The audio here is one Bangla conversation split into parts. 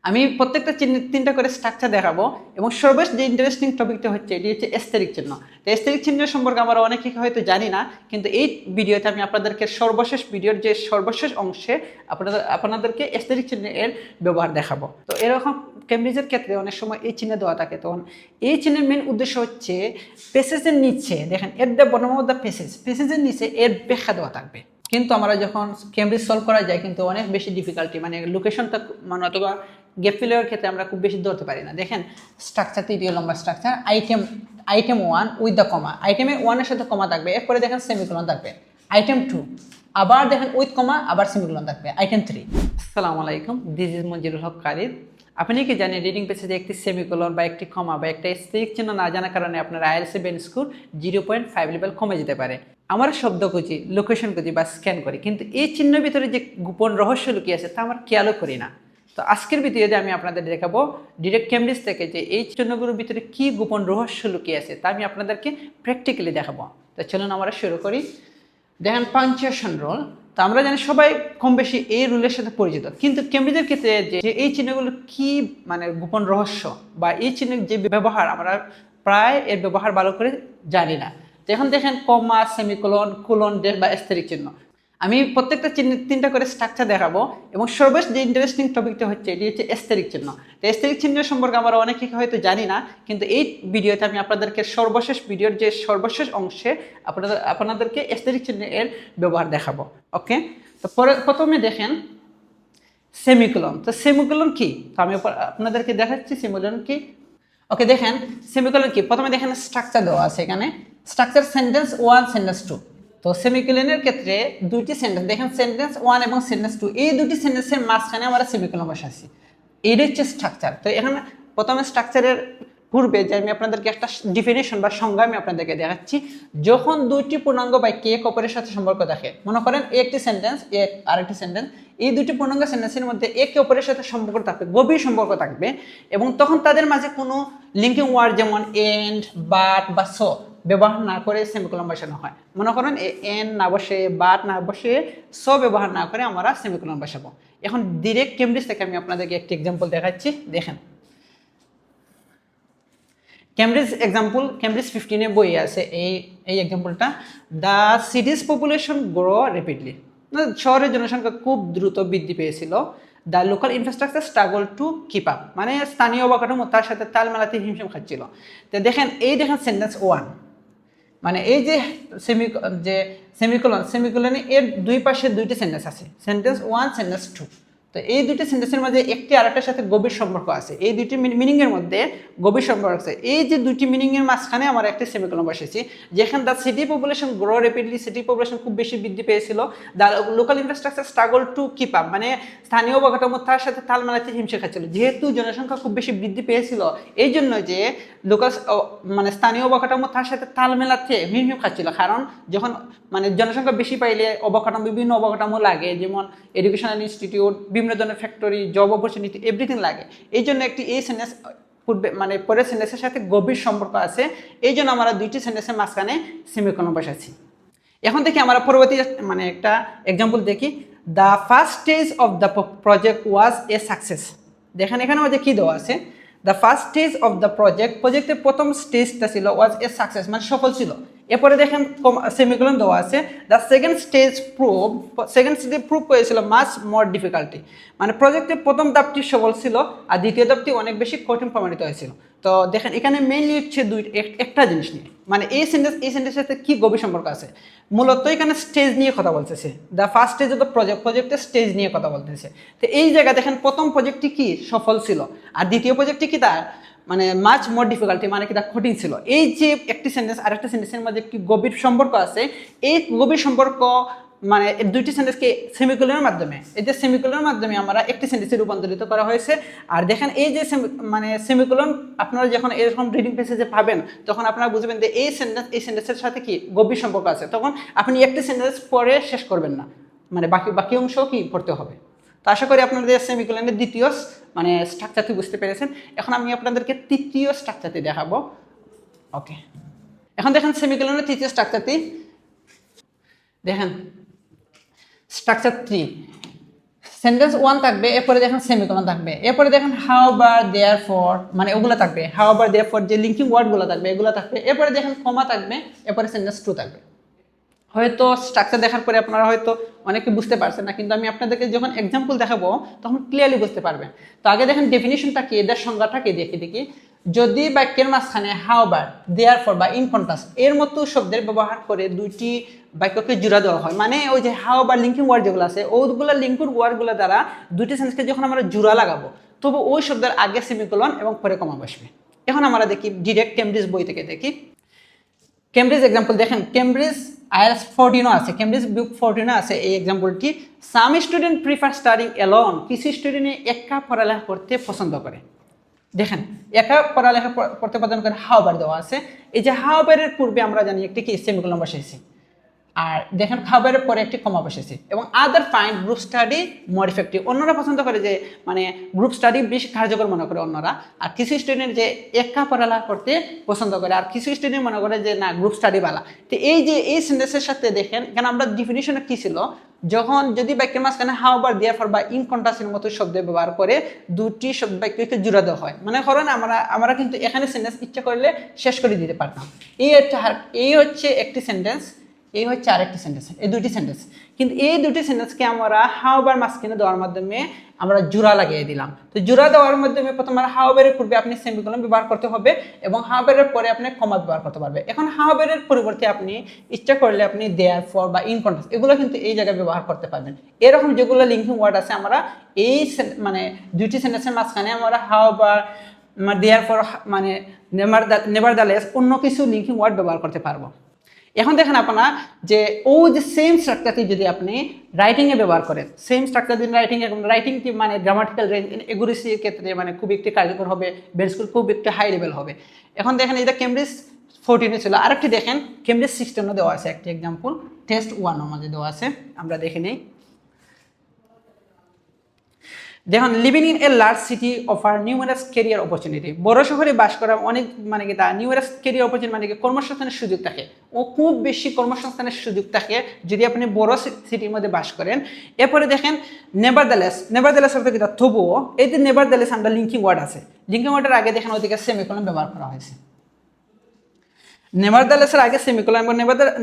আমি প্রত্যেকটা চিহ্নের 3টা করে স্ট্রাকচার দেখাবো এবং সর্বশেষ যে ইন্টারেস্টিং টপিকটা হচ্ছে এটি হচ্ছে এস্থেটিক চিহ্ন। তো এস্থেটিক চিহ্ন সম্পর্কে আমরা অনেকেই হয়তো জানি না, কিন্তু এই ভিডিওতে আমি আপনাদেরকে ভিডিওর যে সর্বশেষ অংশে আপনাদেরকে এস্থেটিক চিহ্নের ব্যবহার দেখাবো। তো এরকম কেমব্রিজের ক্ষেত্রে অনেক সময় এই চিহ্ন দেওয়া থাকে, তখন এই চিহ্নের মেন উদ্দেশ্য হচ্ছে পেসেজের নিচে দেখেন at the bottom of the পেসেজের নিচে এর ব্যাখ্যা দেওয়া থাকবে। কিন্তু আমরা যখন কেমব্রিজ সলভ করা যায় কিন্তু অনেক বেশি ডিফিকাল্টি, মানে লোকেশনটা মানে অথবা গ্যাপ ফিলের ক্ষেত্রে আমরা খুব বেশি ধরতে পারি না। দেখেন স্ট্রাকচার 3টি লম্বা স্ট্রাকচার, আইটেম 1 উইথ দ্য কমা, আইটেমে 1 এর সাথে কমা থাকবে, এরপরে দেখেন সেমিকোলন থাকবে। আইটেম 2 আবার দেখেন উইথ কমা, আবার সেমিকোলন থাকবে। আইটেম 3। আসসালামু আলাইকুম, দিস ইজ মঞ্জুরুল হক কারিদ। আপনি কি জানেন রিডিং পেজে একটি সেমিকোলন বা একটি কমা বা একটা এস্থেটিক চিহ্ন না জানার কারণে আপনার আইএলটিএস বেন স্কোর 0.5 লেভেল কমে যেতে পারে। আমরা শব্দ খুঁজি, লোকেশন খুঁজি বা স্ক্যান করি, কিন্তু এই চিহ্নের ভিতরে যে গোপন রহস্য লুকিয়ে আছে তা আমরা খেয়ালও করি না। তো আজকের ভিডিওতে আমি আপনাদের দেখাবো ডিরেক্ট কেমব্রিজ থেকে যে এই চিহ্নগুলোর ভিতরে কি গোপন রহস্য লুকিয়ে আছে তা আমি আপনাদেরকে প্র্যাকটিক্যালি দেখাবো। তো চলুন আমরা শুরু করি। দেখেন পাঞ্চুয়েশন রুল। তো আমরা জানি সবাই কম বেশি এই রুলের সাথে পরিচিত, কিন্তু কেমব্রিজের ক্ষেত্রে যে এই চিহ্নগুলো কি মানে গোপন রহস্য বা এই চিহ্নের যে ব্যবহার আমরা প্রায় এর ব্যবহার ভালো করে জানি না। তো এখন দেখেন কমা, সেমিকোলন, কোলন, ড্যাশ বা এস্থেটিক চিহ্ন। আমি প্রত্যেকটা চিহ্নের 3টা করে স্ট্রাকচার দেখাবো এবং সর্বশেষ যে ইন্টারেস্টিং টপিকটা হচ্ছে এটি হচ্ছে এস্থেটিক চিহ্ন। তো এস্থেটিক চিহ্ন সম্পর্কে আমরা অনেকেই হয়তো জানি না, কিন্তু এই ভিডিওতে আমি আপনাদেরকে ভিডিওর যে সর্বশেষ অংশে আপনাদেরকে এস্থেটিক চিহ্নের ব্যবহার দেখাবো। ওকে, তো প্রথমে দেখেন সেমিকোলন। তো সেমিকোলন কি, তো আমি আপনাদেরকে দেখাচ্ছি সেমিকোলন কি। ওকে, দেখেন সেমিকোলন কি। প্রথমে দেখেন স্ট্রাকচার দেওয়া আছে এখানে, স্ট্রাকচার সেন্টেন্স 1 সেন্টেন্স 2। তো সেমিকোলনের ক্ষেত্রে দুইটি সেন্টেন্স দেখেন, সেন্টেন্স 1 এবং সেন্টেন্স 2, এই দুটি সেন্টেন্সের মাঝখানে আমরা সেমিকোলন বসাচ্ছি। এইটা হচ্ছে স্ট্রাকচার। তো এখানে প্রথমে স্ট্রাকচারের পূর্বে যে আমি আপনাদেরকে একটা ডিফিনিশন বা সংজ্ঞা আমি আপনাদেরকে দেখাচ্ছি। যখন দুইটি পূর্ণাঙ্গ বাক্য একে অপরের সাথে সম্পর্ক থাকে, মনে করেন একটি সেন্টেন্স আরেকটি সেন্টেন্স, এই দুটি পূর্ণাঙ্গ সেন্টেন্সের মধ্যে একে অপরের সাথে সম্পর্ক থাকবে, গভীর সম্পর্ক থাকবে, এবং তখন তাদের মাঝে কোনো লিঙ্কিং ওয়ার্ড যেমন এন্ড, বাট বা সো ব্যবহার না করে সেমিকোলন বসানো হয়। মনে করেন এন্ড না বসে, বাট না বসে, সো ব্যবহার না করে আমরা সেমিকোলন বসাবো। এখন ডিরেক্ট কেমব্রিজ থেকে আমি আপনাদেরকে একটি এক্সাম্পল দেখাচ্ছি। দেখেন কেমব্রিজ 15 বইয়ে আছে এই এক্সাম্পলটা। The cities population grow rapidly, শহরের জনসংখ্যা খুব দ্রুত বৃদ্ধি পেয়েছিল। The local infrastructure struggle to keep up, মানে স্থানীয় অবকাঠামো তার সাথে তাল মেলাতে হিমশিম খাচ্ছিল। তো দেখেন সেন্টেন্স 1, মানে এই যে সেমিকোলনে এর দুই পাশে দুইটি সেন্টেন্স আছে, সেন্টেন্স 1 সেন্টেন্স 2। তো এই দুটি সেন্টেন্সের মধ্যে একটি আরেকটার সাথে গভীর সম্পর্ক আছে, এই দুইটি মিনিংয়ের মধ্যে গভীর সম্পর্ক আছে। এই যে দুইটি মিনিংয়ের মাঝখানে আমার একটি সেমিকোলন বসেছি, যেখানে the city population grow rapidly, city population খুব বেশি বৃদ্ধি পেয়েছিল। The local infrastructure struggle to keep up, মানে স্থানীয় অবকাঠামো তার সাথে তাল মেলাতে হিমশিম খাচ্ছিল। যেহেতু জনসংখ্যা খুব বেশি বৃদ্ধি পেয়েছিল, এই জন্য যে লোকাল মানে স্থানীয় অবকাঠামো তার সাথে তাল মেলাতে হিমশিম খাচ্ছিল। কারণ যখন মানে জনসংখ্যা বেশি পাইলে বিভিন্ন অবকাঠামো লাগে, যেমন এডুকেশনাল ইনস্টিটিউট, বিভিন্ন ধরনের ফ্যাক্টরি, জব অপরচুনিটি, এভরিথিং লাগে। এই জন্য এই সেন্টেন্স পূর্বে মানে পরের সেন্টেন্সের সাথে গভীর সম্পর্ক আছে, এই জন্য আমরা দুইটি সেন্টেন্সের মাঝখানে সেমিকোলন বসাচ্ছি। এখন দেখি আমরা পরবর্তী মানে একটা এক্সাম্পল দেখি। The first stage of the project was A success. দেখেন এখানে আমাদের কি দেওয়া আছে, the first stage of the প্রজেক্টের প্রথম স্টেজটা ছিল ওয়াজ এ সাকসেস, মানে সফল ছিল। এরপরে দেখেন সেমিকোলন দেওয়া আছে, দ্য সেকেন্ড স্টেজ প্রুভ করেছিল মাচ মোর ডিফিকাল্টি, মানে প্রজেক্টের প্রথম ধাপটি সফল ছিল আর দ্বিতীয় ধাপটি অনেক বেশি কঠিন প্রমাণিত হয়েছিল। তো দেখেন এখানে মেইনলি হচ্ছে একটা জিনিস নিয়ে, মানে এই সেন্টেন্সের সাথে কি গভীর সম্পর্ক আছে। মূলত এখানে স্টেজ নিয়ে কথা বলতেছে, the first stage of the প্রজেক্টের স্টেজ নিয়ে কথা বলতেছে। তো এই জায়গায় দেখেন প্রথম প্রজেক্টটি কি সফল ছিল আর দ্বিতীয় প্রজেক্টটি কি তার মানে মাচ মোর ডিফিকাল্টি, মানে কি তা কঠিন ছিল। এই যে একটি সেন্টেন্স আর একটা সেন্টেন্সের মধ্যে একটি গভীর সম্পর্ক আছে, এই গভীর সম্পর্ক মানে দুইটি সেন্টেন্সকে সেমিকোলনের মাধ্যমে আমরা একটি সেন্টেন্সে রূপান্তরিত করা হয়েছে। আর দেখেন এই যে মানে সেমিকোলন আপনারা যখন এরকম রিডিং প্যাসেজে পাবেন, তখন আপনারা বুঝবেন যে এই সেন্টেন্সের সাথে কি গভীর সম্পর্ক আছে। তখন আপনি একটি সেন্টেন্স পড়ে শেষ করবেন না, মানে বাকি অংশ কি পড়তে হবে। তো আশা করি আপনাদের সেমিকোলনের দ্বিতীয় মানে স্ট্রাকচারটি বুঝতে পেরেছেন। এখন আমি আপনাদেরকে তৃতীয় স্ট্রাকচারটি দেখাবো। ওকে, এখন দেখেন সেমিকোলনের তৃতীয় স্ট্রাকচারটি দেখেন, স্ট্রাকচার 3 সেন্টেন্স 1 থাকবে, এরপরে দেখেন সেমিকোলন থাকবে, এরপরে দেখেন হাউএভার দেয়ারফর মানে ওগুলো থাকবে, হাউএভার দেয়ারফর যে লিঙ্কিং ওয়ার্ডগুলো থাকবে এগুলো থাকবে, এরপরে দেখেন কমা থাকবে, এরপরে সেন্টেন্স 2 থাকবে। হয়তো স্ট্রাকচার দেখার পরে আপনারা হয়তো অনেকে বুঝতে পারছেন না, কিন্তু আমি আপনাদেরকে যখন এক্সাম্পল দেখাবো তখন ক্লিয়ারলি বুঝতে পারবেন। তো আগে দেখেন ডেফিনিশনটা কি, এদের সংজ্ঞাটা কি দেখি। যদি বাক্যের মাঝখানে হাউএভার দেয়ারফর বা ইন কন্ট্রাস্ট এর মতো শব্দের ব্যবহার করে দুইটি বাক্যকে জোড়া দেওয়া হয়, মানে ওই যে হাউএভার লিঙ্কিং ওয়ার্ড যেগুলো আছে ওইগুলো লিঙ্কিং ওয়ার্ডগুলো দ্বারা দুইটি সেন্টেন্সকে যখন আমরা জোড়া লাগাবো তবু ওই শব্দের আগে সেমিকোলন এবং পরে কমা বসবে। এখন আমরা দেখি ডিরেক্ট কেমব্রিজ বই থেকে দেখি। কেমব্রিজ এক্সাম্পল দেখেন, কেমব্রিজ IELTS 14 আছে, কেমব্রিজ বুক 14 আছে এই এক্সাম্পলটি। Some student prefer studying alone, কিছু স্টুডেন্ট একা পড়ালেখা করতে পছন্দ করে। দেখেন একা পড়ালেখা করতে পছন্দ করে, হাউএভার দেওয়া আছে। এই যে হাউএভারের পূর্বে আমরা জানি একটি কি সেমিকোলন বসেছি, আর দেখেন হাউএভারের পরে একটি কমা বসেছে, এবং other find group study more effective, অন্যরা পছন্দ করে যে মানে গ্রুপ স্টাডি বেশি কার্যকর মনে করে অন্যরা, আর কিছু স্টুডেন্ট যে একা পড়ালেখা করতে পছন্দ করে, আর কিছু স্টুডেন্ট মনে করে যে না গ্রুপ স্টাডি ভালো। তো এই যে এই সেন্টেন্সের সাথে দেখেন এখানে আমরা ডিফিনিশনে কি ছিল, যখন যদি বাক্যের মাঝখানে হাউএভার দেয়ারফর বা ইন কন্ট্রাস্টের মতো শব্দ ব্যবহার করে দুটি শব্দ বাক্যকে জোড়া দেওয়া হয়, মানে করেন আমরা কিন্তু এখানে সেন্টেন্স ইচ্ছা করলে শেষ করে দিতে পারতাম। এই হচ্ছে একটি সেন্টেন্স, এই হচ্ছে আরেকটি সেন্টেন্স, এই দুটি সেন্টেন্স, কিন্তু এই দুটি সেন্টেন্সকে আমরা হাউএভার মাঝখানে দেওয়ার মাধ্যমে আমরা জোড়া লাগিয়ে দিলাম। তো জোড়া দেওয়ার মাধ্যমে প্রথমে হাউএভারের পূর্বে আপনি সেমিকোলন ব্যবহার করতে হবে এবং হাউএভারের পরে আপনি কমা ব্যবহার করতে পারবে। এখন হাউএভারের পরিবর্তে আপনি ইচ্ছা করলে আপনি দেয়ারফর বা ইন কন্ট্রাস্ট এগুলো কিন্তু এই জায়গায় ব্যবহার করতে পারবেন। এরকম যেগুলো লিঙ্কিং ওয়ার্ড আছে আমরা এই মানে দুইটি সেন্টেন্সের মাঝখানে আমরা হাউএভার দেয়ারফর মানে নেভারদালেস অন্য কিছু লিঙ্কিং ওয়ার্ড ব্যবহার করতে পারবো। এখন দেখেন আপনারা যে যে সেম স্ট্রাকচারটি যদি আপনি রাইটিংয়ে ব্যবহার করেন, সেম স্ট্রাকচার দিন রাইটিংটি মানে গ্রামাটিক্যাল রেঞ্জ এগুরিসির ক্ষেত্রে মানে খুব একটি কার্যকর হবে, বেস স্কুল খুব একটি হাই লেভেল হবে। এখন দেখেন এটা কেমব্রিজ 14 ছিল, আরেকটি দেখেন কেমব্রিজ 16 দেওয়া আছে একটি এক্সাম্পল, টেস্ট 1 মাঝে দেওয়া আছে, আমরা দেখে নেই। দেখুন, living in a large city offer numerous career opportunity, বড় শহরে বাস করা অনেক মানে কি তা নিউমারাস ক্যারিয়ার অপরচুনিটি মানে কি কর্মসংস্থানের সুযোগ থাকে, ও খুব বেশি কর্মসংস্থানের সুযোগ থাকে যদি আপনি বড় সিটির মধ্যে বাস করেন। এরপরে দেখেন নেভারদালেস অর্থ কি তবুও, এই যে নেভারদালেস আমরা লিঙ্কিং ওয়ার্ড আছে, লিঙ্কিং ওয়ার্ডের আগে দেখেন ওদিকে সেমিকোলন ব্যবহার করা হয়েছে। নেভারদালেসের আগে সেমিকোলন এবং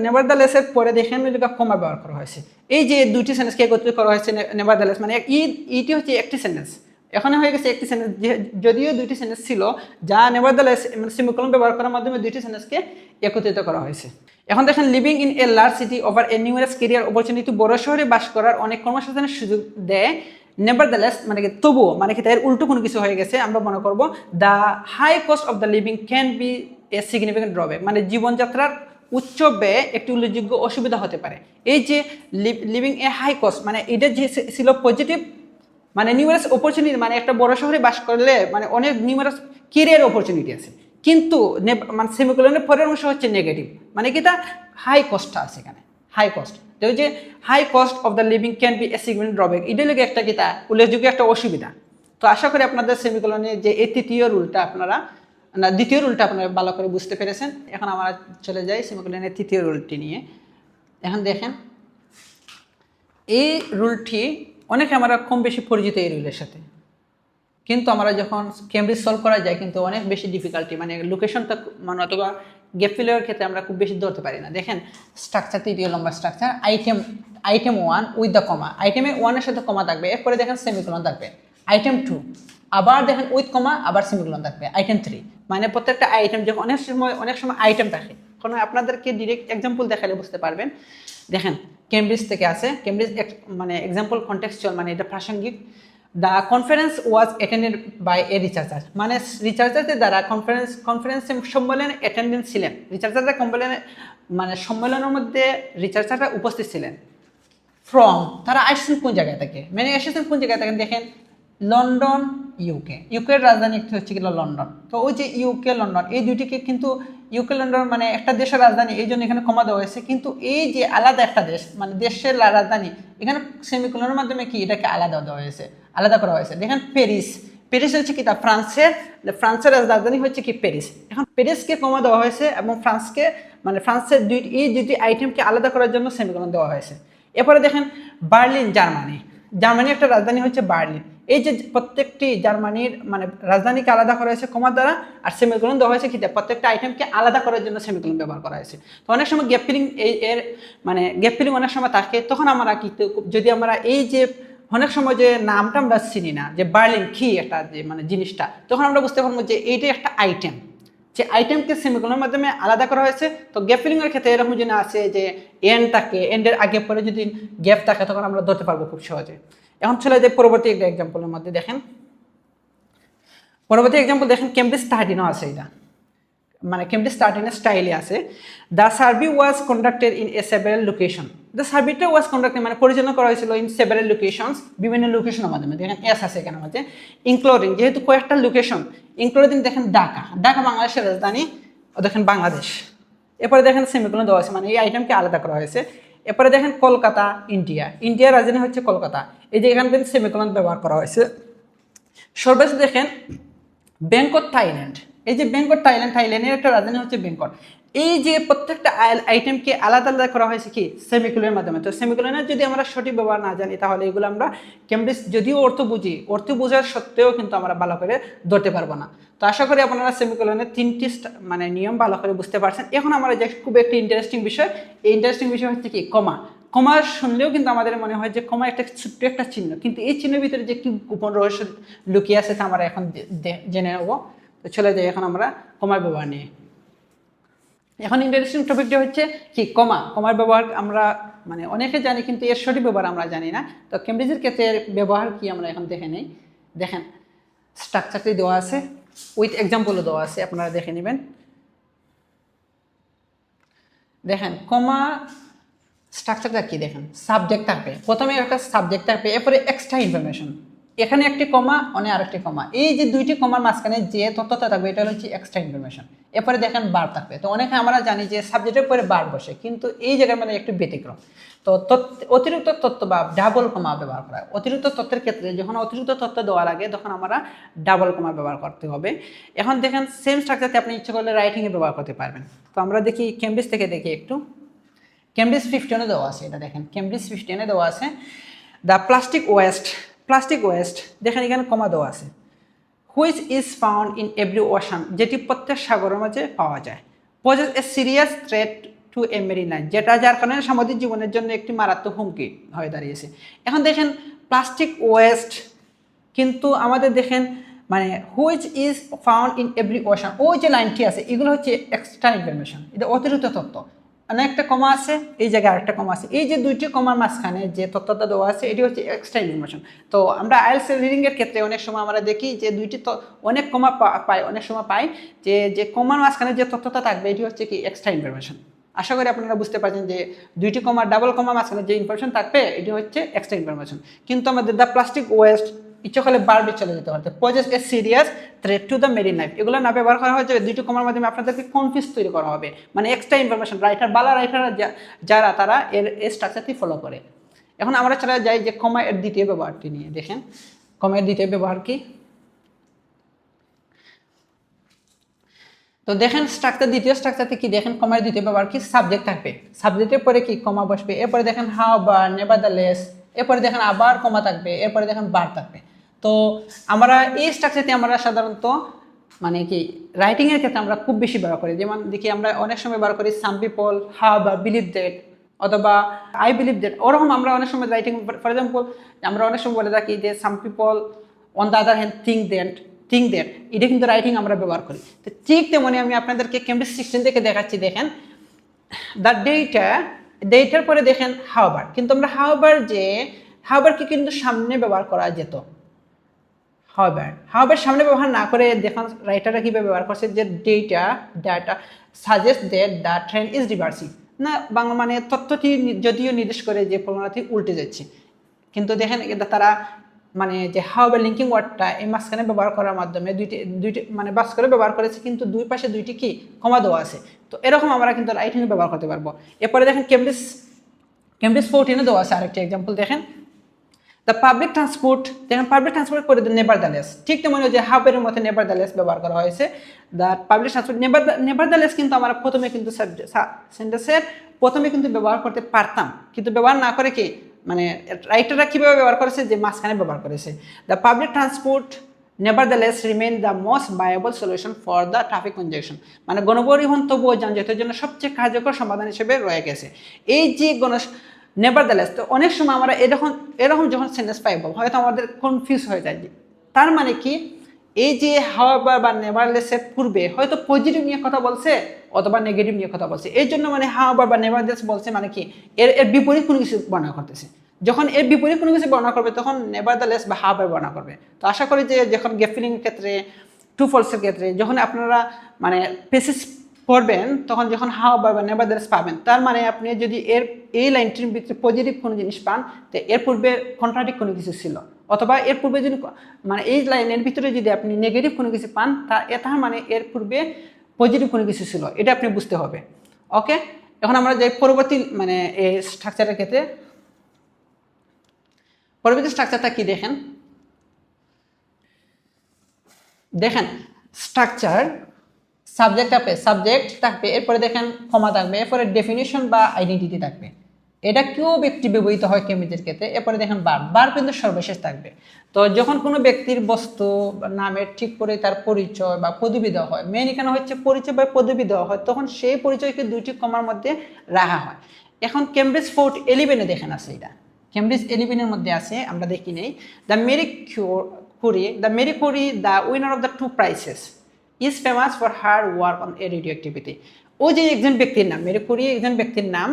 নেভারদালেসের পরে দেখেন ওইদিকে কমা ব্যবহার করা হয়েছে। এই যে দুটি সেন্টেন্সকে একত্রিত করা হয়েছে নেভারদালেস মানে এইটি হচ্ছে একটি সেন্টেন্স, এখানে হয়ে গেছে একটি সেন্টেন্স, যদিও দুইটি সেন্টেন্স ছিল যা নেভারদালেস মানে সেমিকোলন ব্যবহার করার মাধ্যমে দুইটি সেন্টেন্সকে একত্রিত করা হয়েছে। এখন দেখেন living in a large city over a numerous career opportunity, বড় শহরে বাস করার অনেক কর্মসংস্থানের সুযোগ দেয়। নেভারদালেস মানে কি তবুও মানে কি তার উল্টো কোনো কিছু হয়ে গেছে, আমরা মনে করবো the high cost of the living can be a significant drawback, মানে জীবনযাত্রার উচ্চ ব্যয় একটি উল্লেখযোগ্য অসুবিধা হতে পারে। এই যে লিভিং এ হাই কস্ট মানে এটা যে ছিল পজিটিভ মানে নিউমারাস অপরচুনিটি, মানে একটা বড় শহরে বাস করলে মানে অনেক নিউমারাস ক্যারিয়ার অপরচুনিটি আছে, কিন্তু মানে সেমিকোলনের পরের অংশ হচ্ছে নেগেটিভ, মানে কি তা হাই কস্টটা আছে এখানে, হাই কস্ট। তো ওই যে high cost of the living can be a significant drawback, এটা লোক একটা কি তা উল্লেখযোগ্য একটা অসুবিধা। তো আশা করি আপনাদের সেমিকোলনের যে এই দ্বিতীয় রুলটা আপনারা ভালো করে বুঝতে পেরেছেন। এখন আমরা চলে যাই সেমিকোলনের তৃতীয় রুলটি নিয়ে। এখন দেখেন এই রুলটি অনেকে আমরা কম বেশি পরিচিত এই রুলের সাথে, কিন্তু আমরা যখন কেমব্রিজ সলভ করা যায় কিন্তু অনেক বেশি ডিফিকাল্টি মানে লোকেশনটা মানে অথবা গ্যাপ ফিলের ক্ষেত্রে আমরা খুব বেশি ধরতে পারি না। দেখেন স্ট্রাকচার তৃতীয় লম্বা স্ট্রাকচার, আইটেম 1 উইথ দ্য কমা, আইটেমে 1 এর সাথে কমা থাকবে, এরপরে দেখেন সেমিকোলন থাকবে। আইটেম 2 আবার দেখেন উইথ কমা আবার সেমিকোলন থাকবে। আইটেম 3 মানে প্রত্যেকটা আইটেম যখন অনেক সময় আইটেম থাকে, কারণ আপনাদেরকে ডিরেক্ট এক্সাম্পল দেখালে বুঝতে পারবেন। দেখেন কেমব্রিজ থেকে আছে, কেমব্রিজ মানে এক্সাম্পল কন্টেক্সচুয়াল মানে এটা প্রাসঙ্গিক। The conference was attended by a researcher, মানে রিসার্চারদের দ্বারা কনফারেন্স সম্মেলনে অ্যাটেন্ডেন্স ছিলেন, রিসার্চাররা মানে সম্মেলনের মধ্যে রিসার্চাররা উপস্থিত ছিলেন। ফ্রম তারা আসছেন কোন জায়গা থেকে, মানে এসেছেন কোন জায়গা থেকে, দেখেন লন্ডন ইউকের রাজধানী একটি হচ্ছে কিনা লন্ডন। তো ওই যে ইউকে লন্ডন এই দুইটিকে কিন্তু ইউকে লন্ডন মানে একটা দেশের রাজধানী, এই জন্য এখানে কমা দেওয়া হয়েছে, কিন্তু এই যে আলাদা একটা দেশ মানে দেশের রাজধানী এখানে সেমিকোলনের মাধ্যমে কি এটাকে আলাদা করা হয়েছে। দেখেন প্যারিস হচ্ছে কি তা ফ্রান্সের রাজধানী হচ্ছে কি প্যারিস। এখন প্যারিসকে কমা দেওয়া হয়েছে এবং ফ্রান্সকে মানে ফ্রান্সের এই দুটি আইটেমকে আলাদা করার জন্য সেমিকোলন দেওয়া হয়েছে। এরপরে দেখেন বার্লিন জার্মানির একটা রাজধানী হচ্ছে বার্লিন। এই যে প্রত্যেকটি জার্মানির মানে রাজধানীকে আলাদা করা হয়েছে কমা দ্বারা, আর সেমিকোলন দেওয়া হয়েছে কি প্রত্যেকটা আইটেমকে আলাদা করার জন্য সেমিকোলন ব্যবহার করা হয়েছে। তো অনেক সময় গ্যাপ ফিলিং এর মানে গ্যাপ ফিলিং অনেক সময় থাকে, তখন আমরা কি যদি আমরা এই যে অনেক সময় যে নামটা আমরা চিনি না যে বার্লিন কি একটা যে মানে জিনিসটা, তখন আমরা বুঝতে পারবো যে এইটাই একটা আইটেম, যে আইটেমকে সেমিকোলনের মাধ্যমে আলাদা করা হয়েছে। তো গ্যাপ ফিলিংয়ের ক্ষেত্রে এরকম যদি আছে যে এন্ড থাকে, এন্ডের আগে পরে যদি গ্যাপ থাকে তখন আমরা ধরতে পারবো খুব সহজে। এখন চলে যায় পরবর্তী একটা এক্সাম্পলের মধ্যে। দেখেন পরবর্তী এক্সাম্পল দেখেন কেমব্রিজ 13 আছে, এটা মানে কেমব্রিজ 13 স্টাইলে আছে। The survey was conducted in a several location. The সার্ভেটা ওয়াজ কন্ডাক্টেড মানে পরিচালনা করা হয়েছিল ইন সেভারাল লোকেশনস, বিভিন্ন লোকেশনের মাধ্যমে। দেখেন এস আছে এখানে মধ্যে, ইনক্লুডিং যেহেতু কয়েকটা লোকেশন, ইনক্লুডিং দেখেন ঢাকা, ঢাকা বাংলাদেশের রাজধানী, দেখেন বাংলাদেশ। এরপরে দেখেন সেমিকোলন দেওয়া আছে মানে এই আইটেমকে আলাদা করা হয়েছে। এরপরে দেখেন কলকাতা, ইন্ডিয়া, ইন্ডিয়ার রাজধানী হচ্ছে কলকাতা, এই যে এখানে দেখেন সেমিকোলন ব্যবহার করা হয়েছে। সর্বশেষ দেখেন ব্যাংকক, থাইল্যান্ড, এই যে ব্যাংকক থাইল্যান্ড, থাইল্যান্ডের একটা রাজধানী হচ্ছে ব্যাংকক। এই যে প্রত্যেকটা আইটেমকে আলাদা আলাদা করা হয়েছে কি সেমিকোলনের মাধ্যমে। তো সেমিকোলনের যদি আমরা সঠিক ব্যবহার না জানি তাহলে এগুলো আমরা কেমব্রিজ যদিও অর্থ বুঝি, অর্থ বোঝার সত্ত্বেও কিন্তু আমরা ভালো করে ধরতে পারবো না। তো আশা করি আপনারা সেমিকোলনের 3টি মানে নিয়ম ভালো করে বুঝতে পারছেন। এখন আমরা যে খুব একটি ইন্টারেস্টিং বিষয়, এই ইন্টারেস্টিং বিষয় হচ্ছে কি কমা। কমা শুনলেও কিন্তু আমাদের মনে হয় যে কমা একটা ছোট্ট একটা চিহ্ন, কিন্তু এই চিহ্নের ভিতরে যে কি গোপন রহস্য লুকিয়ে আছে তা আমরা এখন জেনে নেবো। তো চলে যাই এখন আমরা কমার ব্যবহার নিয়ে। এখন ইন্টারেস্টিং টপিকটা হচ্ছে কি কমা। কমার ব্যবহার আমরা মানে অনেকে জানি কিন্তু এর সঠিক ব্যবহার আমরা জানি না। তো কেমব্রিজের ক্ষেত্রে এর ব্যবহার কি আমরা এখন দেখে নেই। দেখেন স্ট্রাকচারটি দেওয়া আছে, উইথ এক্সাম্পলও দেওয়া আছে, আপনারা দেখে নেবেন। দেখেন কমা স্ট্রাকচারটা কি, দেখেন সাবজেক্ট থাকবে, প্রথমে একটা সাবজেক্ট থাকবে, এরপরে এক্সট্রা ইনফরমেশন, এখানে একটি কমা অনে আরেকটি কমা, এই যে দুইটি কমার মাঝখানে যে তথ্যটা থাকবে এটা হচ্ছে এক্সট্রা ইনফরমেশন। এরপরে দেখেন বার থাকবে। তো অনেকে আমরা জানি যে সাবজেক্টের পরে বার বসে, কিন্তু এই জায়গার মানে একটু ব্যতিক্রম। তো অতিরিক্ত তথ্য বা ডাবল কমা ব্যবহার করা, অতিরিক্ত তথ্যের ক্ষেত্রে যখন অতিরিক্ত তথ্য দেওয়া লাগে তখন আমরা ডাবল কমা ব্যবহার করতে হবে। এখন দেখেন সেম স্ট্রাকচারতে আপনি ইচ্ছে করলে রাইটিংয়ে ব্যবহার করতে পারবেন। তো আমরা দেখি কেমব্রিজ থেকে দেখি একটু। কেমব্রিজ 15 দেওয়া আছে, এটা দেখেন কেমব্রিজ 15 দেওয়া আছে। দ্য প্লাস্টিক ওয়েস্ট, দেখেন এখানে কমা দেওয়া আছে। Which is found in every ocean, যেটি প্রত্যেক সাগরের মাঝে পাওয়া যায়। Poses a serious threat to a marine life, যেটা যার কারণে সামুদ্রিক জীবনের জন্য একটি মারাত্মক হুমকি হয়ে দাঁড়িয়েছে। এখন দেখেন প্লাস্টিক ওয়েস্ট, কিন্তু আমাদের দেখেন মানে which is found in every ocean, ওই যে লাইনটি আছে এগুলো হচ্ছে এক্সট্রা ইনফরমেশন, এটা অতিরিক্ত তথ্য। অনেকটা কমা আছে, এই জায়গায় আরেকটা কমা আছে, এই যে দুইটি কমার মাঝখানে যে তথ্যটা দেওয়া আছে এটি হচ্ছে এক্সট্রা ইনফরমেশন। তো আমরা আইএলটিএস রিডিংয়ের ক্ষেত্রে অনেক সময় আমরা দেখি যে দুইটি অনেক কমা পাই, অনেক সময় পাই যে কমার মাঝখানে যে তথ্যটা থাকবে এটি হচ্ছে কি এক্সট্রা ইনফরমেশন। আশা করি আপনারা বুঝতে পারছেন যে দুইটি কমা ডাবল কমা মাঝখানে যে ইনফরমেশন থাকবে এটি হচ্ছে এক্সট্রা ইনফরমেশন। কিন্তু আমাদের দ্য প্লাস্টিক ওয়েস্ট ইচ্ছে করলে বারবি চলে যেতে পারতে, poses a serious threat to the marine life, এগুলো না ব্যবহার করা হয়েছে দুইটি কমার মাধ্যমে আপনাদেরকে কনফিউজ তৈরি করা হবে, মানে এক্সট্রা ইনফরমেশন। রাইটাররা যারা তারা এর স্ট্রাকচারটি ফলো করে। এখন আমরা চলে যাই যে কমা এর দ্বিতীয় ব্যবহারটি নিয়ে। দেখেন কমা এর দ্বিতীয় ব্যবহার কি। তো দেখেন দ্বিতীয় স্ট্রাকচারতে কি, দেখেন কমার দ্বিতীয় ব্যবহার কি, সাবজেক্ট থাকবে, সাবজেক্টের পরে কি কমা বসবে, এরপরে দেখেন হাউ বার, নেভারদালেস, এরপরে দেখেন আবার কমা থাকবে, এরপরে দেখেন বার থাকবে। তো আমরা এই স্ট্রাকচারটি আমরা সাধারণত মানে কি রাইটিংয়ের ক্ষেত্রে আমরা খুব বেশি ব্যবহার করি। যেমন দেখি আমরা অনেক সময় ব্যবহার করি সাম পিপল, হাউ বা বিলিভ দ্যাট, অথবা আই বিলিভ দ্যাট, ওরকম আমরা অনেক সময় রাইটিং ফর এক্সাম্পল আমরা অনেক সময় বলে থাকি যে some people on the other hand think that, এটা কিন্তু রাইটিং আমরা ব্যবহার করি। তো ঠিক তেমনি আমি আপনাদেরকে কেমব্রিজ 16 থেকে দেখাচ্ছি। দেখেন দ্য ডেটার পরে দেখেন হাউবার, কিন্তু আমরা হাউবারকে কিন্তু সামনে ব্যবহার করা যেত। হাউবার সামনে ব্যবহার না করে দেখুন রাইটাররা কীভাবে ব্যবহার করছে যে data suggest that the train is reversing, না বাংলা মানে তথ্যটি যদিও নির্দেশ করে যে প্রবণতাটি উল্টে যাচ্ছে, কিন্তু দেখেন তারা মানে যে হাউবার লিঙ্কিং ওয়ার্ডটা এই মাঝখানে ব্যবহার করার মাধ্যমে দুইটি মানে বাস করে ব্যবহার করেছে, কিন্তু দুই পাশে দুইটি কি কমা দেওয়া আছে। তো এরকম আমরা কিন্তু রাইটিংয়ে ব্যবহার করতে পারবো। এরপরে দেখেন কেমব্রিজ 14 দেওয়া আছে আরেকটি এক্সাম্পল। দেখেন দ্য পাবলিক ট্রান্সপোর্ট, দেখেন পাবলিক ট্রান্সপোর্ট করে নেভারদালেস, ঠিক তেমন যে হাউবারের মধ্যে নেভারদালেস ব্যবহার করা হয়েছে। দ্য পাবলিক ট্রান্সপোর্ট নেভারদালেস কিন্তু আমরা প্রথমে কিন্তু সেন্টেন্সের প্রথমে কিন্তু ব্যবহার করতে পারতাম, কিন্তু ব্যবহার না করে কি মানে রাইটাররা কীভাবে ব্যবহার করেছে, যে মাঝখানে ব্যবহার করেছে। The public transport নেভারদালেস remain the most viable solution for the traffic conjunction, মানে গণপরিবহন তবুও যানজটের জন্য সবচেয়ে কার্যকর সমাধান হিসেবে রয়ে গেছে। এই যে নেভারদালেস, তো অনেক সময় আমরা এরকম যখন সেন্টেন্স পাইব হয়তো আমাদের কনফিউজ হয়ে যায়, তার মানে কি এই যে হাওয়াবার বা নেভারলেসের পূর্বে হয়তো পজিটিভ নিয়ে কথা বলছে অথবা নেগেটিভ নিয়ে কথা বলছে, এই জন্য মানে হাওয়াবার বা নেভারলেস বলছে মানে কি এর বিপরীত কোনো কিছু বর্ণনা করতেছে। যখন এর বিপরীত কোনো কিছু বর্ণনা করবে তখন নেভারলেস বা হাওয়াবার বর্ণনা করবে। তো আশা করি যে যখন গেপ ফিলিং ক্ষেত্রে, ট্রু ফলসের ক্ষেত্রে যখন আপনারা মানে পেসেজ পড়বেন তখন যখন হাওয়াবার বা নেভারলেস পাবেন, তার মানে আপনি যদি এই লাইনটির ভিতরে পজিটিভ কোনো জিনিস পান তো এর পূর্বে কন্ট্রাডিক্ট কোনো কিছু ছিল, অথবা এর পূর্বে যদি মানে এই লাইনের ভিতরে যদি আপনি নেগেটিভ কোনো কিছু পান তার মানে এর পূর্বে পজিটিভ কোনো কিছু ছিল, এটা আপনি বুঝতে হবে। ওকে, এখন আমরা যাই পরবর্তী মানে এই স্ট্রাকচারের ক্ষেত্রে। পরবর্তী স্ট্রাকচারটা কি দেখেন স্ট্রাকচার সাবজেক্ট থাকবে, এরপরে দেখেন কমা থাকবে, এরপরে ডেফিনিশন বা আইডেন্টিটি থাকবে। এটা কেউ ব্যক্তি ব্যবহৃত হয় কেমিজের ক্ষেত্রে। এরপরে দেখেন বার কিন্তু সর্বশেষ থাকবে। তো যখন কোনো ব্যক্তির বস্তু নামের ঠিক করে তার পরিচয় বা পদবি দেওয়া হয়, মেন এখানে হচ্ছে পরিচয় বা পদবি দেওয়া হয়, তখন সেই পরিচয়কে দুইটি কমার মধ্যে রাখা হয়। এখন কেমব্রিজ 411 দেখেন আছে, এটা কেমব্রিজ 11 মধ্যে আছে, আমরা দেখি নেই। The Marie Curie the winner of the 2 prizes is famous for her work on a radioactivity. ও যে একজন ব্যক্তির নাম, মেরি কুরি একজন ব্যক্তির নাম,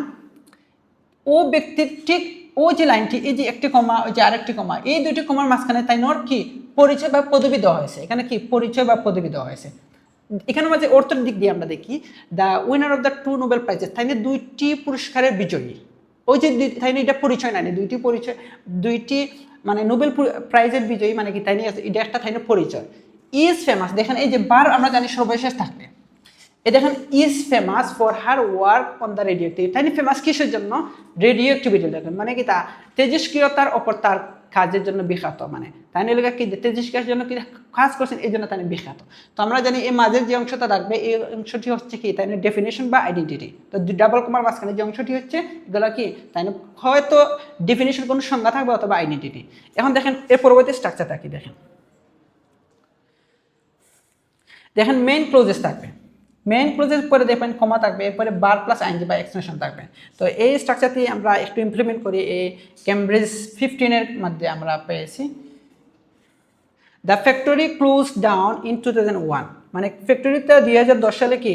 ও ব্যক্তির ঠিক ও যে লাইনটি, এই যে একটি কমা, ওই যে আরেকটি কমা, এই দুইটি কমার মাঝখানে তাই নর কি পরিচয় বা পদবি দেওয়া হয়েছে। এখানে কি পরিচয় বা পদবি দেওয়া হয়েছে। এখানে মাঝে অর্থের দিক দিয়ে আমরা দেখি the winner of the 2 Nobel prices, তাই নিয়ে 2টি পুরস্কারের বিজয়ী। ওই যে তাই নিয়ে এটা পরিচয় না, দুইটি মানে নোবেল প্রাইজের বিজয়ী, মানে কি তাই নিয়ে এটা একটা তাই নিয়ে পরিচয়। ইজ ফেমাস, দেখেন এই যে বার আমরা জানি সর্বশেষ থাকবে, এই দেখেন is famous for her work on the radio activity, তাই ফেমাস কিসের জন্য, রেডিও অ্যাক্টিভিটি দেখেন, মানে কি তা তেজস্ক্রিয়তার ওপর তার কাজের জন্য বিখ্যাত, মানে তাই নিয়ে কি তেজস্ক্রিয়ার জন্য কি কাজ করছেন এই জন্য তাই বিখ্যাত। তো আমরা জানি এই মাঝের যে অংশটা থাকবে এই অংশটি হচ্ছে কি তাই ডেফিনেশন বা আইডেন্টিটি। তো ডাবল কমার মাঝখানে যে অংশটি হচ্ছে এগুলো কি তাই হয়তো ডেফিনেশন কোনো সংজ্ঞা থাকবে অথবা আইডেন্টিটি। এখন দেখেন এর পরবর্তী স্ট্রাকচারটা কি দেখেন মেইন ক্লোজেস থাকবে, মেইন ক্লোজের পরে দেখবেন কমা থাকবে, এরপরে বার প্লাস আইনজি বা এক্সটেনশন থাকবে। তো এই স্ট্রাকচারটি আমরা একটু ইমপ্লিমেন্ট করি এই কেমব্রিজ 15 মধ্যে আমরা পেয়েছি। The factory close down in 2001, মানে ফ্যাক্টরিটা 2010 সালে কি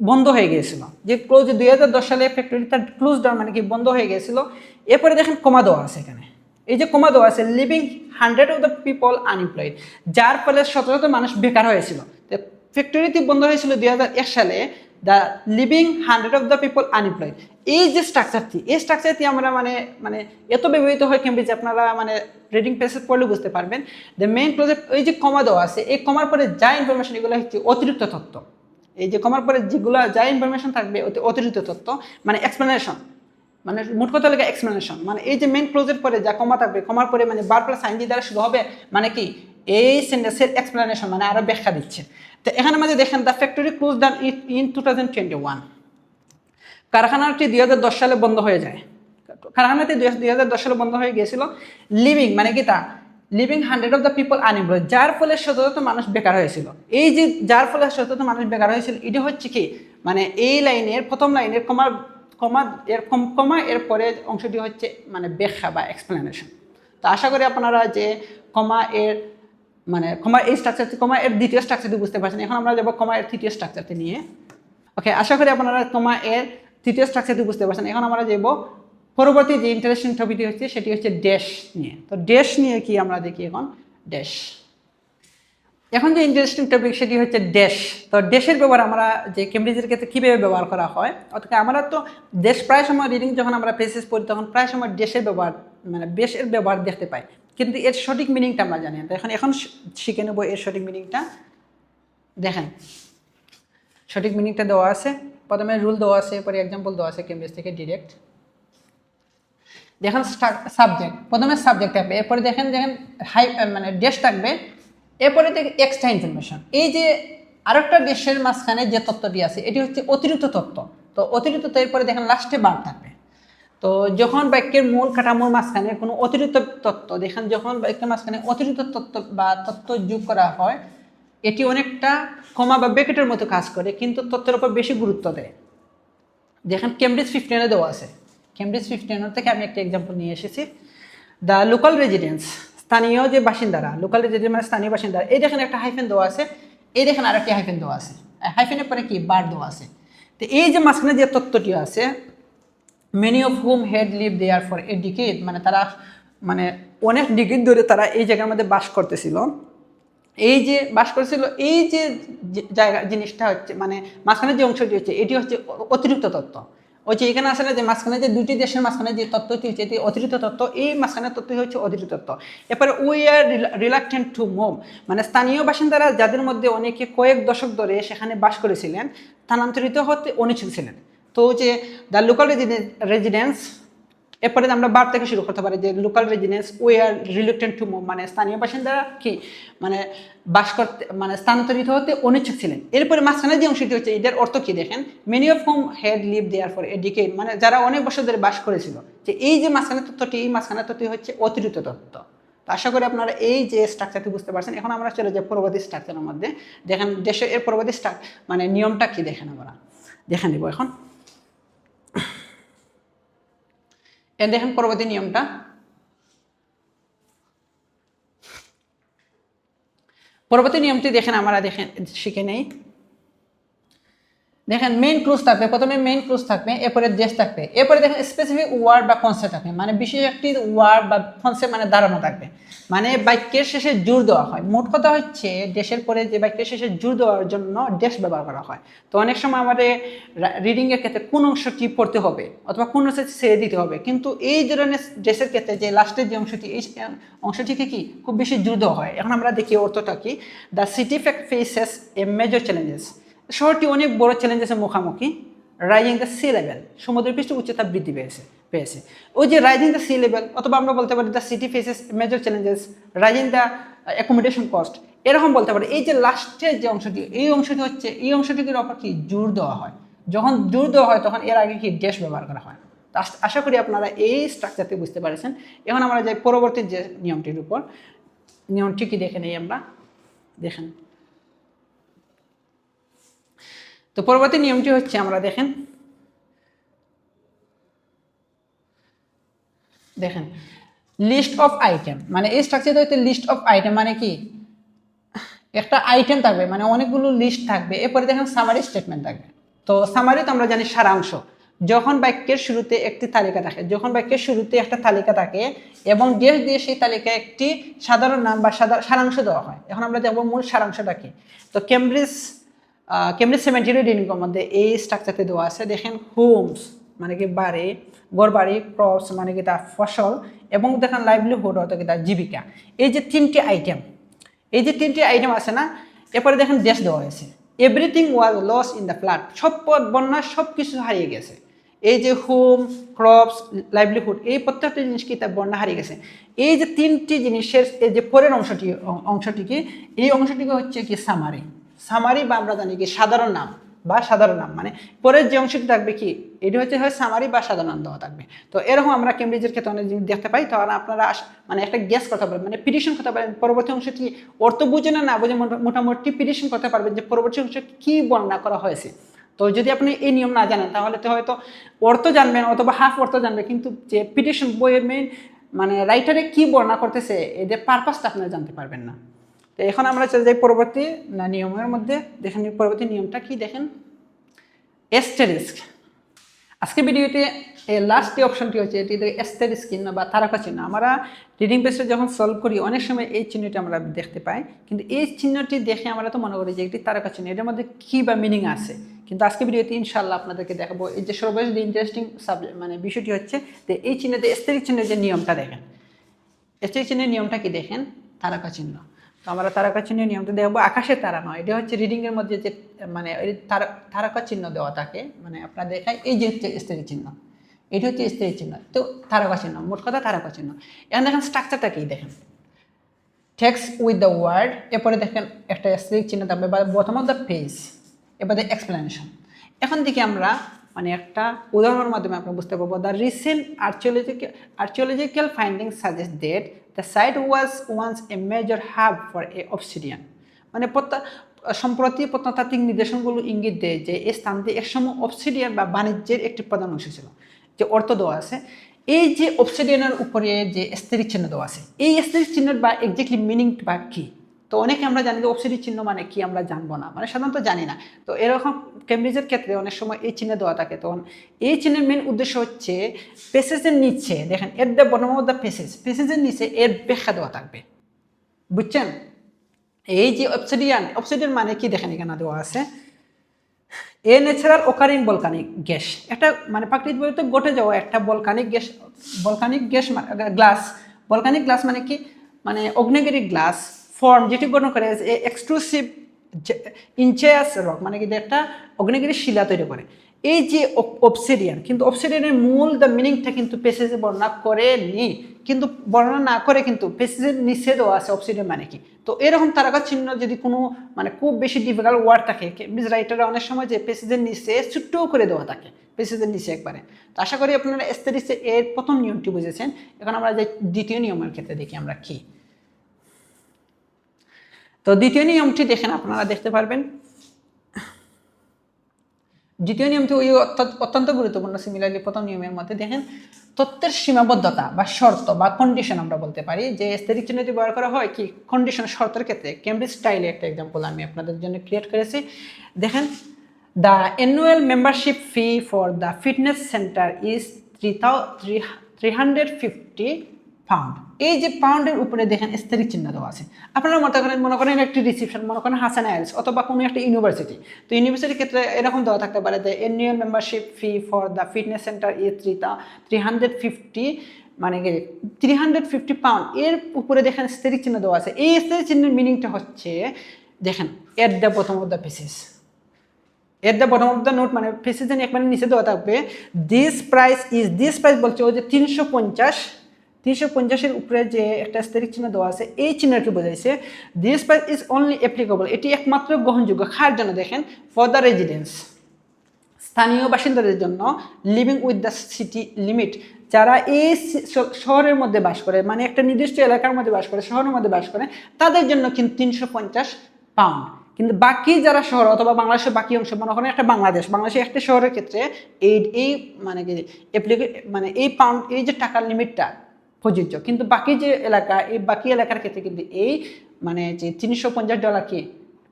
বন্ধ হয়ে গিয়েছিল, যে ক্লোজ 2010 সালে ফ্যাক্টরিটা ক্লোজ ডাউন মানে কি বন্ধ হয়ে গিয়েছিল। এরপরে দেখেন কমা দেওয়া আছে, এখানে এই যে কমা দেওয়া আছে living 100 of the people unemployed, যার ফলে শত মানুষ বেকার হয়েছিল। ফ্যাক্টরিটি বন্ধ হয়েছিল 2001 সালে, the living 100 of the people unemployed. এই যে স্ট্রাকচারটি, এই স্ট্রাকচারটি আমরা মানে এত ব্যবহৃত হয় কেমব্রিজে, আপনারা মানে রিডিং পেসেজ পড়লে বুঝতে পারবেন। দ্য মেইন প্রজেক্ট, এই যে কমা দেওয়া আছে, এই কমার পরে যা ইনফরমেশন এগুলো হচ্ছে অতিরিক্ত তথ্য। এই যে কমার পরে যেগুলো যা ইনফরমেশন থাকবে অতিরিক্ত তথ্য, মানে এক্সপ্লেনেশন, মানে মোট কথা লেগে এক্সপ্লেনেশন, মানে এই যে মেইন ক্লোজের পরে যা কমা থাকবে, কমার পরে মানে বার প্লাস আইনজি দ্বারা শুরু হবে, মানে কি এই সেন্টেন্সের এক্সপ্লেনেশন মানে আরো ব্যাখ্যা দিচ্ছে। তো এখানে মাঝে দেখেন the factory close down in 2021, কারখানাটি 2010 সালে বন্ধ হয়ে যায়। কারখানাটি 2010 সালে বন্ধ হয়ে গিয়েছিল। লিভিং মানে কি তা living 100 of the people unemployed, যার ফলে শত মানুষ বেকার হয়েছিল। এই যে যার ফলে শত মানুষ বেকার হয়েছিল, এটা হচ্ছে কি মানে এই লাইনের প্রথম লাইনের কমা এর পরে অংশটি হচ্ছে মানে ব্যাখ্যা বা এক্সপ্লেনেশন। তো আশা করি আপনারা যে কমা এর স্ট্রাকচারটি, কমা এর দ্বিতীয় স্ট্রাকচারটি বুঝতে পারছেন। এখন আমরা যাবো কমা এর তৃতীয় স্ট্রাকচারটি নিয়ে। ওকে, আশা করি আপনারা কমা এর তৃতীয় স্ট্রাকচারটি বুঝতে পারছেন। এখন আমরা যাবো পরবর্তী যে ইন্টারেস্টিং টপিকটি হচ্ছে সেটি হচ্ছে ড্যাশ নিয়ে। তো ড্যাশ নিয়ে কি আমরা দেখি এখন ড্যাশ। এখন যে ইন্টারেস্টিং টপিক সেটি হচ্ছে ড্যাশ। তো ড্যাশের ব্যবহার আমরা যে কেমব্রিজের ক্ষেত্রে কীভাবে ব্যবহার করা হয়, অর্থাৎ আমরা তো ড্যাশ প্রায় সময় রিডিং যখন আমরা পেসেজ পড়ি তখন প্রায় সময় ড্যাশের ব্যবহার মানে ড্যাশের ব্যবহার দেখতে পাই, কিন্তু এর সঠিক মিনিংটা আমরা জানি না। তো এখন শিখে নেব এর সঠিক মিনিংটা। দেখেন সঠিক মিনিংটা দেওয়া আছে, প্রথমে রুল দেওয়া আছে, এরপরে এক্সাম্পল দেওয়া আছে কেমব্রিজ থেকে ডিরেক্ট। দেখেন সাবজেক্ট, প্রথমে সাবজেক্ট থাকবে, এরপরে দেখেন মানে ড্যাশ থাকবে, এরপরে দেখে এক্সট্রা ইনফরমেশন। এই যে আরেকটা ড্যাশের মাঝখানে যে তথ্যটি আছে এটি হচ্ছে অতিরিক্ত তথ্য। তো অতিরিক্ত, এরপরে দেখেন লাস্টে বার থাকবে। তো যখন বাক্যের মূল কাঠামোর মাঝখানে কোনো অতিরিক্ত তথ্য দেখেন, যখন বাক্যের মাঝখানে অতিরিক্ত তথ্য বা তথ্য যোগ করা হয়, এটি অনেকটা কমা বা ব্র্যাকেটের মতো কাজ করে, কিন্তু তথ্যের উপর বেশি গুরুত্ব দেয়। দেখেন কেমব্রিজ 15 দেওয়া আছে, কেমব্রিজ 15 থেকে আমি একটা এক্সাম্পল নিয়ে এসেছি। দ্য লোকাল রেজিডেন্স, স্থানীয় যে বাসিন্দারা, লোকাল রেজিডেন্স মানে স্থানীয় বাসিন্দারা, এই দেখেন একটা হাইফেন দেওয়া আছে, এই দেখেন আরেকটি হাইফেন দেওয়া আছে, হাইফেনের পরে কি বার দেওয়া আছে। তো এই যে মাঝখানে যে তথ্যটি আছে, many of whom had live there for a decade, মানে তারা মানে অনেক ডিকেড ধরে তারা এই জায়গার মধ্যে বাস করতেছিল, এই যে বাস করেছিল, এই যে জায়গা জিনিসটা হচ্ছে মানে মাঝখানে যে অংশটি হচ্ছে এটি হচ্ছে অতিরিক্ত তথ্য। ওই যে এখানে আসলে যে মাঝখানে যে দুটি দেশের মাঝখানে যে তথ্যটি হচ্ছে এটি অতিরিক্ত তথ্য, এই মাঝখানে তথ্যটি হচ্ছে অতিরিক্ত তথ্য। এরপরে we are reluctant two move, মানে স্থানীয় বাসিন্দারা যাদের মধ্যে অনেকে কয়েক দশক ধরে সেখানে বাস করেছিলেন স্থানান্তরিত হতে অনিচ্ছুক ছিলেন। তো যে দ্য লোকাল রেজিডেন্স, এরপরে আমরা বার থেকে শুরু করতে পারি যে local residence we are reluctant to move, মানে স্থানীয় বাসিন্দারা কি মানে বাস করতে মানে স্থানান্তরিত হতে অনিচ্ছুক ছিলেন। এরপরে মাঝখানে যে অংশটি হচ্ছে এটার অর্থ কি দেখেন, many of whom had live there for a decade, মানে যারা অনেক বছর ধরে বাস করেছিল। যে এই যে মাঝখানে তথ্যটি, এই মাঝখানে তথ্যটি হচ্ছে অতিরিক্ত তথ্য। তো আশা করি আপনারা এই যে স্ট্রাকচারটি বুঝতে পারছেন। এখন আমরা চলে যাই পরবর্তী স্ট্রাকচারের মধ্যে। দেখেন দেশের এর পরবর্তী মানে নিয়মটা কি দেখেন, আমরা দেখে নিব এখন। দেখেন পরবর্তী নিয়মটা, পরবর্তী নিয়মটি দেখেন আমরা দেখেন শিখে নেই। দেখেন মেইন ক্লুজ থাকবে, প্রথমে মেইন ক্লুজ থাকবে, এরপরে দেশ থাকবে, এরপরে দেখেন স্পেসিফিক ওয়ার্ড বা কনসেপ্ট থাকবে, মানে বিশেষ একটি ওয়ার্ড বা কনসেপ্ট মানে ধারণা থাকবে, মানে বাক্যের শেষে জোর দেওয়া হয়। মোট কথা হচ্ছে দেশের পরে যে বাক্যের শেষে জোর দেওয়ার জন্য দেশ ব্যবহার করা হয়। তো অনেক সময় আমাদের রিডিংয়ের ক্ষেত্রে কোন অংশটি পড়তে হবে অথবা কোন অংশটি ছেড়ে দিতে হবে, কিন্তু এই ধরনের দেশের ক্ষেত্রে যে লাস্টের যে অংশটি, এই অংশটিকে কি খুব বেশি জোর দেওয়া হয়। এখন আমরা দেখি অর্থটা কি। The city faces a major challenges, শহরটি অনেক বড় চ্যালেঞ্জেসের মুখোমুখি। রাইজিং দ্য সি লেভেল, সমুদ্রের পৃষ্ঠ উচ্চতা বৃদ্ধি পেয়েছে। ওই যে রাইজিং দ্য সি লেভেল, অথবা আমরা বলতে পারি the city faces major challenges, rising the accommodation cost, এরকম বলতে পারি। এই যে লাস্টের যে অংশটি, এই অংশটি হচ্ছে এই অংশটির ওপর কি জোর দেওয়া হয়। যখন জোর দেওয়া হয় তখন এর আগে কি ড্যাশ ব্যবহার করা হয়। আশা করি আপনারা এই স্ট্রাকচারটি বুঝতে পারছেন। এখন আমরা যাই পরবর্তী যে নিয়মটির উপর। নিয়মটি কি দেখে নেই আমরা, দেখেন। তো পরবর্তী নিয়মটি হচ্ছে আমরা দেখেন লিস্ট অফ আইটেম, মানে এই স্ট্রাকচারটা হচ্ছে লিস্ট অফ আইটেম, মানে কি একটা আইটেম থাকবে মানে অনেকগুলো লিস্ট থাকবে, এরপরে দেখেন সামারি স্টেটমেন্ট থাকবে। তো সামারি তো আমরা জানি সারাংশ। যখন বাক্যের শুরুতে একটি তালিকা থাকে, যখন বাক্যের শুরুতে একটা তালিকা থাকে এবং দেশ দিয়ে সেই তালিকায় একটি সাধারণ নাম বা সারাংশ দেওয়া হয়। এখন আমরা দেখবো মূল সারাংশটা কি। তো কেমব্রিজ 70 রিডিংয়ের মধ্যে এই স্ট্রাকচারটি দেওয়া আছে। দেখেন হোমস মানে কি বাড়ি, গড় বাড়ি, ক্রপস মানে কি তার ফসল, এবং দেখেন লাইভলিহুড অর্থাৎ কি তার জীবিকা। এই যে তিনটি আইটেম আছে না, এরপরে দেখেন দেশ দেওয়া হয়েছে। Everything was loss in the flood, সব বন্যা সব কিছু হারিয়ে গেছে। এই যে হোম, ক্রপস, লাইভলিহুড, এই প্রত্যেকটা জিনিস কি তার বন্যা হারিয়ে গেছে। এই যে তিনটি জিনিসের এই যে পরের অংশটি কি, এই অংশটিকে হচ্ছে কি সামারি বা আমরা জানি কি সাধারণ নাম মানে পরের যে অংশটি থাকবে কি এটি হচ্ছে হয় সামারি বা সাধারণ নাম দেওয়া থাকবে। তো এরকম আমরা কেমব্রিজের ক্ষেত্রে অনেক জিনিস দেখতে পাই। তখন আপনারা মানে একটা গ্যাস করতে পারবেন, মানে প্রিডিকশন করতে পারেন পরবর্তী অংশটি অর্থ বুঝে না বুঝে মোটামুটি প্রিডিকশন করতে পারবেন যে পরবর্তী অংশ কি বর্ণনা করা হয়েছে। তো যদি আপনি এই নিয়ম না জানেন তাহলে তো হয়তো অর্থ জানবেন অথবা হাফ অর্থ জানবেন, কিন্তু যে প্রিডিকশন বইয়ের মেইন মানে রাইটারে কি বর্ণনা করতেছে এদের পারপাসটা আপনারা জানতে পারবেন না। তো এখন আমরা চলে যাই পরবর্তী নিয়মের মধ্যে। দেখেন পরবর্তী নিয়মটা কি, দেখেন এস্টেরিস্ক। আজকে ভিডিওতে লাস্ট যে অপশনটি হচ্ছে এটি এস্টেরিস্ক চিহ্ন বা তারকা চিহ্ন। আমরা রিডিং পেজে যখন সলভ করি অনেক সময় এই চিহ্নটি আমরা দেখতে পাই, কিন্তু এই চিহ্নটি দেখে আমরা তো মনে করি যে একটি তারকা চিহ্ন, এটার মধ্যে কী বা মিনিং আছে। কিন্তু আজকে ভিডিওতে ইনশাল্লাহ আপনাদেরকে দেখাবো। এই যে সর্বশেষ যে ইন্টারেস্টিং সাবজেক্ট মানে বিষয়টি হচ্ছে যে এই চিহ্নতে এস্টেরিক চিহ্নের যে নিয়মটা দেখেন। এস্টেরিক চিহ্নের নিয়মটা কি দেখেন, তারকা চিহ্ন। তো আমরা তারকা চিহ্নের নিয়মটা দেখবো। আকাশের তারা নয়, এটা হচ্ছে রিডিংয়ের মধ্যে যে মানে ওই তারকা চিহ্ন দেওয়া থাকে, মানে আপনার দেখায় এই যে স্থির চিহ্ন, এটি হচ্ছে স্থির চিহ্ন। তো তারকা চিহ্ন, মোট কথা তারকা চিহ্ন। এখন দেখেন স্ট্রাকচারটা কি দেখেন, টেক্সট উইথ দ্য ওয়ার্ড, এরপরে দেখেন একটা স্থির চিহ্ন থাকবে বা বটম অফ দ্য পেজ, এরপরে এক্সপ্লেনেশন। এখন দেখি আমরা মানে একটা উদাহরণের মাধ্যমে আমরা বুঝতে পারবো the recent archaeological findings suggest that the site was once a major hub for a obsidian মানে সম্প্রতি প্রত্নতাত্ত্বিক নিদর্শনগুলো ইঙ্গিত দেয় যে এই স্থানটি একসময় অবসিডিয়ান বা বাণিজ্যের একটি প্রধান অংশ ছিল। যে অর্থ দেওয়া আছে এই যে অবসিডিয়ানের উপরে যে স্থির চিহ্ন দেওয়া আছে, এই স্থির চিহ্নের বা এক্স্যাক্টলি মিনিং বা কি, তো অনেকে আমরা জানি যে অবসিডিয়ান চিহ্ন মানে কি আমরা জানবো না, মানে সাধারণত জানি না। তো এরকম কেমব্রিজের ক্ষেত্রে অনেক সময় এই চিহ্ন দেওয়া থাকে। তখন এই চিহ্নের মেন উদ্দেশ্য হচ্ছে পেসেজের নিচে দেখেন এর দ্য বটম অফ দ্য পেসেজের নিচে এর ব্যাখ্যা দেওয়া থাকবে, বুঝছেন? এই যে অবসিডিয়ান মানে কি দেখেন এখানে দেওয়া আছে এ ন্যাচারাল ওকারিং ভলকানিক গ্যাস, একটা মানে প্রাকৃতিকভাবে ঘটে যাওয়া একটা ভলকানিক গ্লাস মানে কি, মানে অগ্নেয়গিরি গ্লাস ফর্ম যেটি গঠন করে এক্সক্লুসিভ ইনচেয়াস রক, মানে কিন্তু একটা অগ্নেয়গিরি শিলা তৈরি করে। এই যে অবসিডিয়ান, কিন্তু অবসিডিয়ানের মূল দ্য মিনিংটা কিন্তু পেসেজে বর্ণনা করেনি, কিন্তু বর্ণনা না করে কিন্তু পেসেজের নিচে দেওয়া আছে অবসিডিয়ান মানে কি। তো এরকম তারকা চিহ্ন যদি কোনো মানে খুব বেশি ডিফিকাল্ট ওয়ার্ড থাকে, কেমব্রিজ রাইটাররা অনেক সময় যে পেসেজের নিচে ছোট্ট করে দেওয়া থাকে, পেসেজের নিচে একবারে। তো আশা করি আপনারা এস্থেটিক্সে এর প্রথম নিয়মটি বুঝেছেন। এখন আমরা যে দ্বিতীয় নিয়মের ক্ষেত্রে দেখি আমরা কি। তো দ্বিতীয় নিয়মটি দেখেন, আপনারা দেখতে পারবেন দ্বিতীয় নিয়মটি ওই অত্যন্ত গুরুত্বপূর্ণ। সিমিলারলি প্রথম নিয়মের মধ্যে দেখেন তথ্যের সীমাবদ্ধতা বা শর্ত বা কন্ডিশন আমরা বলতে পারি যে স্থির চিহ্নটি ব্যবহার করা হয় কি কন্ডিশন শর্তের ক্ষেত্রে। কেমব্রিজ স্টাইলে একটা এক্সাম্পল আমি আপনাদের জন্য ক্রিয়েট করেছি। দেখেন the annual membership fee for the fitness centre is 350 pound. এই যে পাউন্ডের উপরে দেখেন স্থির চিহ্ন দেওয়া আছে। আপনারা মনে করেন একটি রিসিপশন, মনে করেন হাসান আইলস অথবা কোনো একটা ইউনিভার্সিটি। তো ইউনিভার্সিটির ক্ষেত্রে এরকম দেওয়া থাকতে পারে যে annual membership fee for the fitness centre is 350 মানে 350 পাউন্ড। এর উপরে দেখেন স্থির চিহ্ন দেওয়া আছে। এই স্থির চিহ্নের মিনিংটা হচ্ছে দেখেন at the bottom of the passage, at the bottom of the note মানে পেসেজের একবারে নিচে দেওয়া থাকবে দিস প্রাইস বলছে ওই যে 350-এর উপরে যে একটা স্থির চিহ্ন দেওয়া আছে, এই চিহ্নটি বোঝাইছে this price is only applicable, এটি একমাত্র গ্রহণযোগ্য কার জন্য দেখেন ফর দ্য রেজিডেন্স, স্থানীয় বাসিন্দাদের জন্য, living with the city limit, যারা এই শহরের মধ্যে বাস করে, মানে একটা নির্দিষ্ট এলাকার মধ্যে বাস করে, শহরের মধ্যে বাস করে, তাদের জন্য কিন্তু 350 পাউন্ড। কিন্তু বাকি যারা শহর অথবা বাংলাদেশের বাকি অংশ, মনে করেন একটা বাংলাদেশের একটা শহরের ক্ষেত্রে এই মানে কি মানে এই পাউন্ড এই যে টাকার লিমিটটা প্রযোজ্য, কিন্তু বাকি যে এলাকা এই বাকি এলাকার ক্ষেত্রে কিন্তু এই মানে যে $350 কি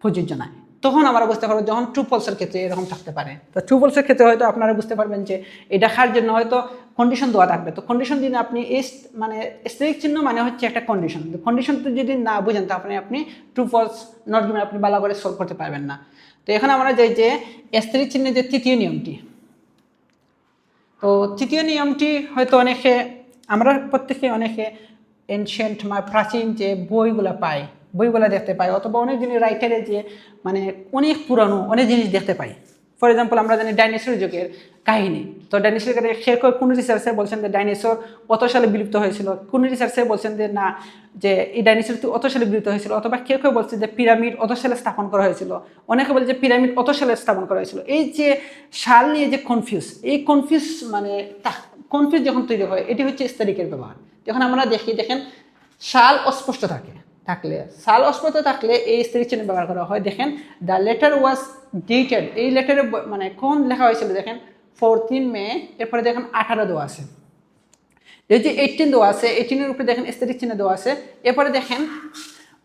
প্রযোজ্য না। তখন আমরা বুঝতে পারবো যখন ট্রু ফলসের ক্ষেত্রে এরকম থাকতে পারে। তো ট্রু ফলসের ক্ষেত্রে হয়তো আপনারা বুঝতে পারবেন যে এই দেখার জন্য হয়তো কন্ডিশন দেওয়া থাকবে। তো কন্ডিশন দিন আপনি এই মানে স্থির চিহ্ন মানে হচ্ছে একটা কন্ডিশন, কন্ডিশনটা যদি না বুঝেন তো আপনি ট্রু ফলস নট গিভেন আপনি ভালো করে সলভ করতে পারবেন না। তো এখন আমরা যাই যে স্থির চিহ্নের যে তৃতীয় নিয়মটি। তো তৃতীয় নিয়মটি হয়তো আমরা প্রত্যেকে অনেকে এনশিয়েন্ট প্রাচীন যে বইগুলো দেখতে পাই, অথবা অনেক জিনিস রাইটারে যে মানে অনেক পুরানো অনেক জিনিস দেখতে পাই। ফর এক্সাম্পল আমরা জানি ডাইনোসর যুগের কাহিনী। তো ডাইনোসর কোন রিসার্চে বলছেন যে ডাইনোসর কত সালে বিলুপ্ত হয়েছিল, কোন রিসার্চে বলছেন যে না যে এই ডাইনোসর অত সালে বিলুপ্ত হয়েছিল, অথবা কেউ বলছে যে পিরামিড অত সালে স্থাপন করা হয়েছিল, অনেকে বলে যে পিরামিড অত সালে স্থাপন করা হয়েছিল। এই যে সাল নিয়ে যে কনফিউজ যখন তৈরি হয়, এটি হচ্ছে স্থিরিকের ব্যবহার। যখন আমরা দেখেন সাল অস্পষ্ট সাল অস্পষ্ট থাকলে এই স্থির চিহ্ন ব্যবহার করা হয়। দেখেন দ্য লেটার ওয়াজ ডেটেড, এই লেটারে মানে কোন লেখা হয়েছিল দেখেন 14 মে, এরপরে দেখেন 18 দেওয়া আছে, এই যে 18 দেওয়া আছে, 18-এর উপরে দেখেন স্থির চিহ্ন দেওয়া আছে। এরপরে দেখেন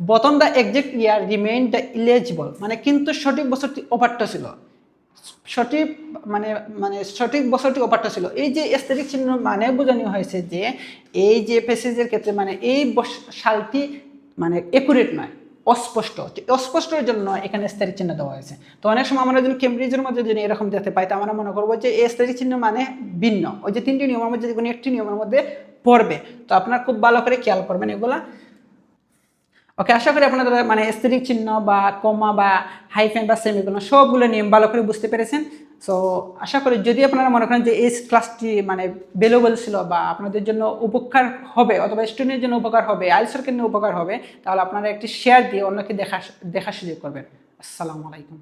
bottom the exact year remain the eligible, মানে কিন্তু সঠিক বছরটি অপাঠ্য ছিল, সঠিক বছরটি অপাঠ্য ছিল। এই যে স্থির চিহ্ন মানে বোঝানো হয়েছে যে এই যে প্যাসেজের ক্ষেত্রে মানে এই সালটি মানে একুরেট নয়, অস্পষ্টের জন্য এখানে স্থির চিহ্ন দেওয়া হয়েছে। তো অনেক সময় আমরা যদি কেমব্রিজের মধ্যে যদি এরকম দেখতে পাই, তো আমরা মনে করবো যে এই স্থির চিহ্ন মানে ভিন্ন, ওই যে 3টি নিয়মের মধ্যে যে কোনো একটি নিয়মের মধ্যে পড়বে। তো আপনারা খুব ভালো করে খেয়াল করবেন এগুলা। ওকে, আশা করি আপনারা মানে স্থির চিহ্ন বা কমা বা হাইফেন বা সেমিকোলন সবগুলো নিয়ম ভালো করে বুঝতে পেরেছেন। সো আশা করি যদি আপনারা মনে করেন যে এই ক্লাসটি মানে ভ্যালুয়েবল ছিল বা আপনাদের জন্য উপকার হবে অথবা স্টুডেন্টের জন্য উপকার হবে, আইএলটিএস জন্য উপকার হবে, তাহলে আপনারা একটি শেয়ার দিয়ে অন্যকে দেখার সুযোগ করবেন। আসসালামু আলাইকুম।